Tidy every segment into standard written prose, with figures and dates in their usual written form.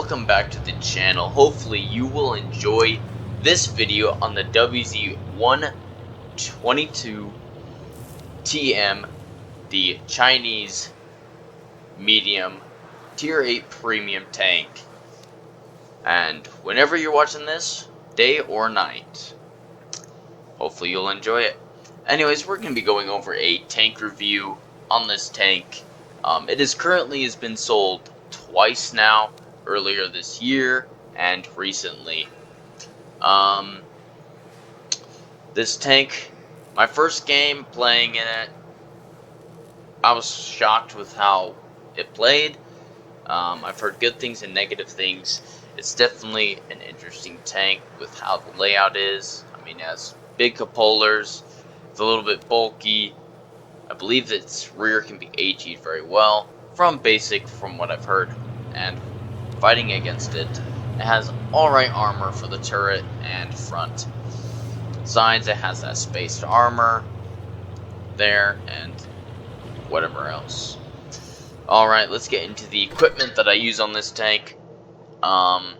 welcome back to the channel. Hopefully you will enjoy this video on the WZ-122 TM, the Chinese medium tier 8 premium tank. And whenever you're watching this, day or night, hopefully you'll enjoy it. Anyways, we're going to be going over a tank review on this tank. It has currently been sold twice now, earlier this year and recently. This tank, my first game playing in it, I was shocked with how it played. I've heard good things and negative things. It's definitely an interesting tank with how the layout is. I mean, it has big cupolas, it's a little bit bulky. I believe its rear can be AG'd very well from what I've heard. And fighting against it, it has alright armor for the turret and front. Sides, it has that spaced armor there and whatever else. Alright, let's get into the equipment that I use on this tank. I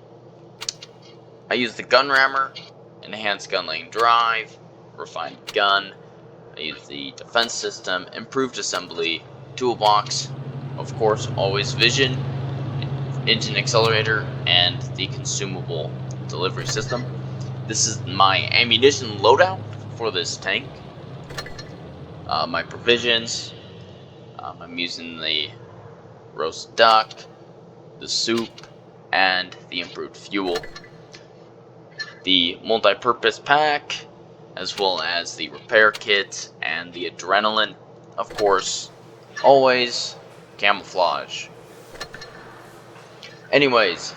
use the gun rammer, enhanced gun lane drive, refined gun. I use the defense system, improved assembly, toolbox, of course always vision, engine accelerator, and the consumable delivery system. This is my ammunition loadout for this tank. My provisions, I'm using the roast duck, the soup, and the improved fuel. The multi-purpose pack, as well as the repair kit and the adrenaline. Of course, always camouflage. Anyways,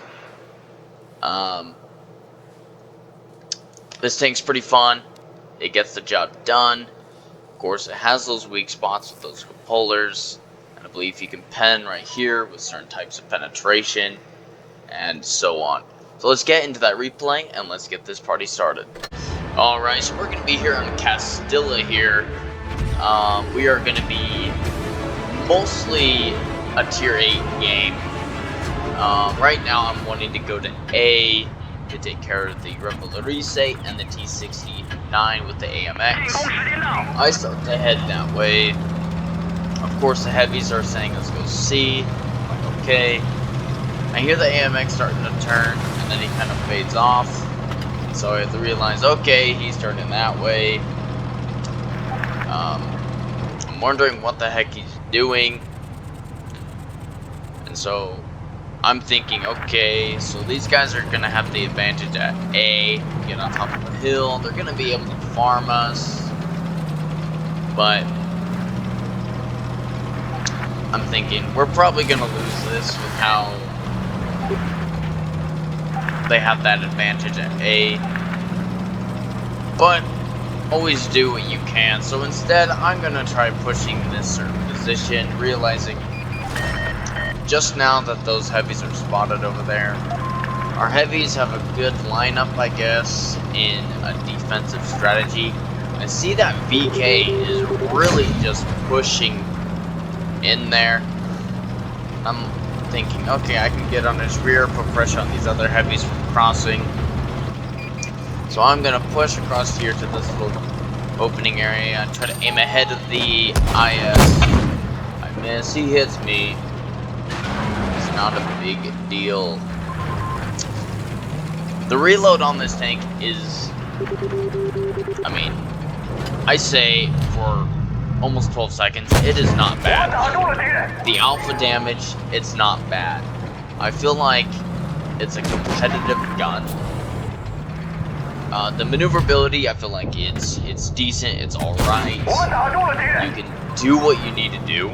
this tank's pretty fun. It gets the job done. Of course, it has those weak spots with those cupolas, and I believe you can pen right here with certain types of penetration, and so on. So let's get into that replay, and let's get this party started. Alright, so we're going to be here on Castilla here. We are going to be mostly a tier 8 game. Right now I'm wanting to go to A to take care of the Revolurise and the T69 with the AMX. I start to head that way. Of course the heavies are saying let's go C. I'm like, okay. I hear the AMX starting to turn, and then he kind of fades off. So I have to realize, okay, he's turning that way. I'm wondering what the heck he's doing. And so I'm thinking, okay, so these guys are going to have the advantage at A, get on top of the hill. They're going to be able to farm us. But I'm thinking, we're probably going to lose this with how they have that advantage at A. But always do what you can. So instead, I'm going to try pushing this certain position, realizing just now that those heavies are spotted over there. Our heavies have a good lineup, I guess, in a defensive strategy. I see that VK is really just pushing in there. I'm thinking, okay, I can get on his rear, put pressure on these other heavies from crossing. So I'm gonna push across here to this little opening area and try to aim ahead of the IS. I miss, he hits me. It's not a big deal. The reload on this tank is, I mean, I say for almost 12 seconds, it is not bad. The alpha damage, it's not bad. I feel like it's a competitive gun. The maneuverability, I feel like it's decent, it's alright. You can do what you need to do.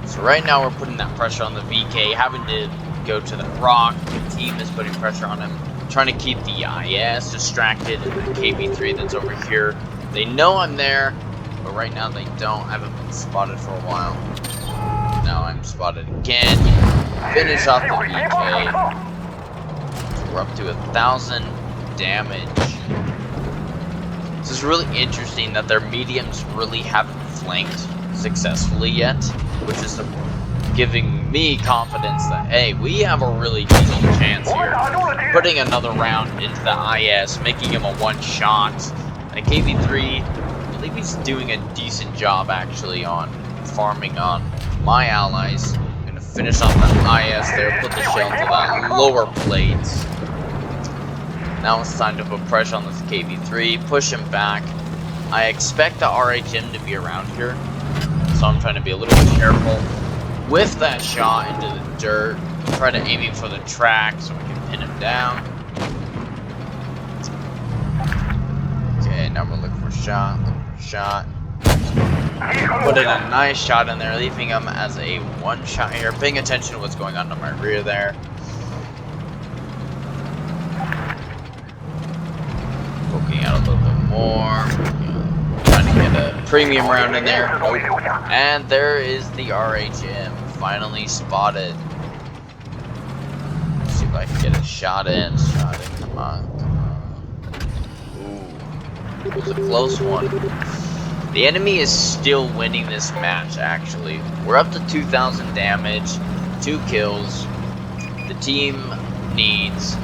So right now we're putting that pressure on the VK, having to go to the rock. The team is putting pressure on him, trying to keep the IS distracted, and the KB3 that's over here. They know I'm there, but right now they don't. I haven't been spotted for a while. Now I'm spotted again. Finish off the VK. We're up to 1,000 damage. This is really interesting that their mediums really haven't flanked successfully yet, which is giving me confidence that, hey, we have a really decent chance here. Putting another round into the IS, making him a one-shot. And KV3, I believe he's doing a decent job actually on farming on my allies. Gonna finish off the IS there, put the shell into that lower plate. Now it's time to put pressure on this KV3, push him back. I expect the RHM to be around here, so I'm trying to be a little bit careful with that shot into the dirt. Try to aim him for the track so we can pin him down. Okay, now we're looking for a shot, Put in a nice shot in there, leaving him as a one shot here. Paying attention to what's going on my rear there. Poking out a little bit more. Trying to get a premium round in there. Nope. And there is the RHM. Finally spotted. Let's see if I can get a shot in. Come on. Ooh. It was a close one. The enemy is still winning this match, actually. We're up to 2,000 damage, 2 kills. The team needs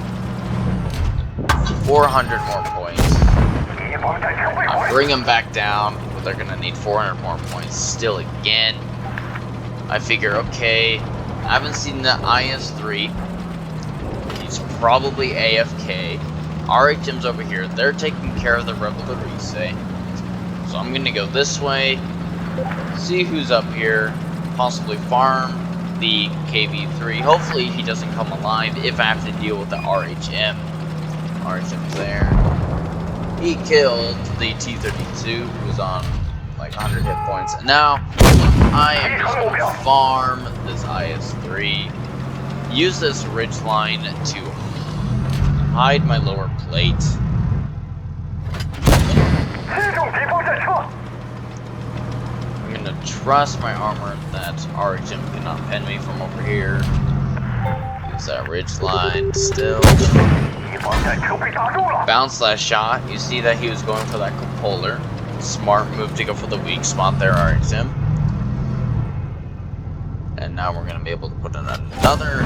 400 more points. I bring them back down, but they're gonna need 400 more points still again. I figure, okay, I haven't seen the IS-3. He's probably AFK. RHM's over here. They're taking care of the Revolurise. So I'm gonna go this way, see who's up here, possibly farm the KV3. Hopefully he doesn't come alive if I have to deal with the RHM. RHM's there. He killed the T-32, who was on like 100 hit points. And now I am just gonna farm this IS-3, use this ridge line to hide my lower plate. I'm gonna trust my armor that RHM cannot pen me from over here. Use that ridge line still. Bounce that shot. You see that he was going for that cupola. Smart move to go for the weak spot there, RHM. And now we're gonna be able to put in another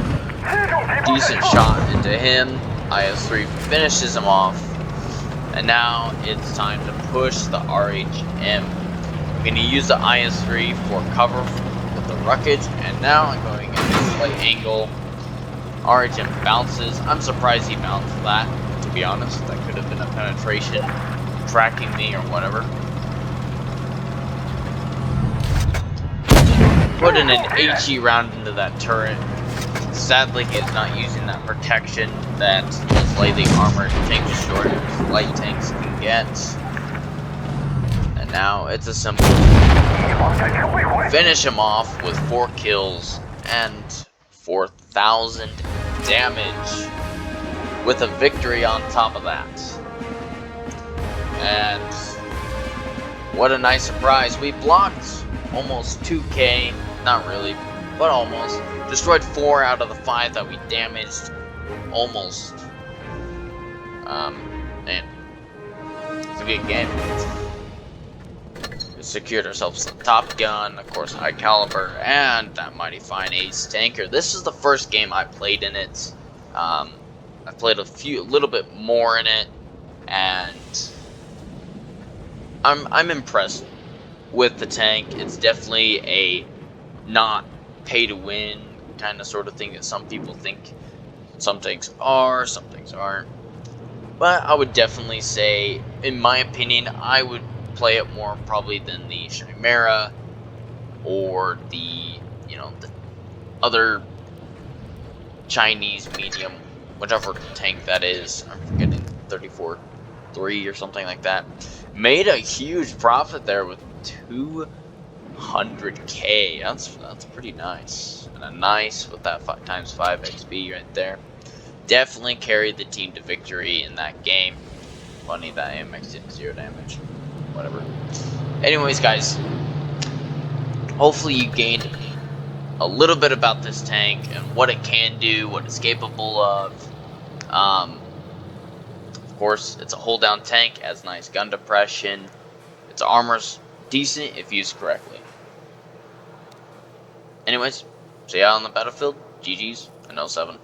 decent shot into him. IS-3 finishes him off. And now it's time to push the RHM. I'm going to use the IS-3 for cover with the wreckage. And now I'm going into a slight angle. RHM bounces. I'm surprised he bounced that, to be honest. That could have been a penetration, tracking me or whatever. Put in an HE round into that turret. Sadly, he is not using that protection that his lightly armored tank destroyers, light tanks can get. And now it's a simple finish him off with 4 kills and 4,000 damage with a victory on top of that. And what a nice surprise. We blocked almost 2k, not really, but almost. Destroyed 4 out of the 5 that we damaged. Almost. Man. It's a good game. We secured ourselves the Top Gun, of course, High Caliber, and that mighty fine Ace Tanker. This is the first game I played in it. I played a little bit more in it, and I'm impressed with the tank. It's definitely a not pay to win kind of sort of thing that some people think some tanks are, some tanks aren't. But I would definitely say, in my opinion, I would play it more probably than the Chimera or the, you know, the other Chinese medium, whichever tank that is. I'm forgetting 34-3 or something like that. Made a huge profit there with 200k. That's pretty nice. And a nice with that 5x5 XP right there. Definitely carried the team to victory in that game. Funny that AMX did 0 damage. Whatever. Anyways, guys, hopefully you gained a little bit about this tank and what it can do, what it's capable of. Of course, it's a hold down tank, has nice gun depression. Its armor's decent if used correctly. Anyways, see ya on the battlefield. GG's and L7.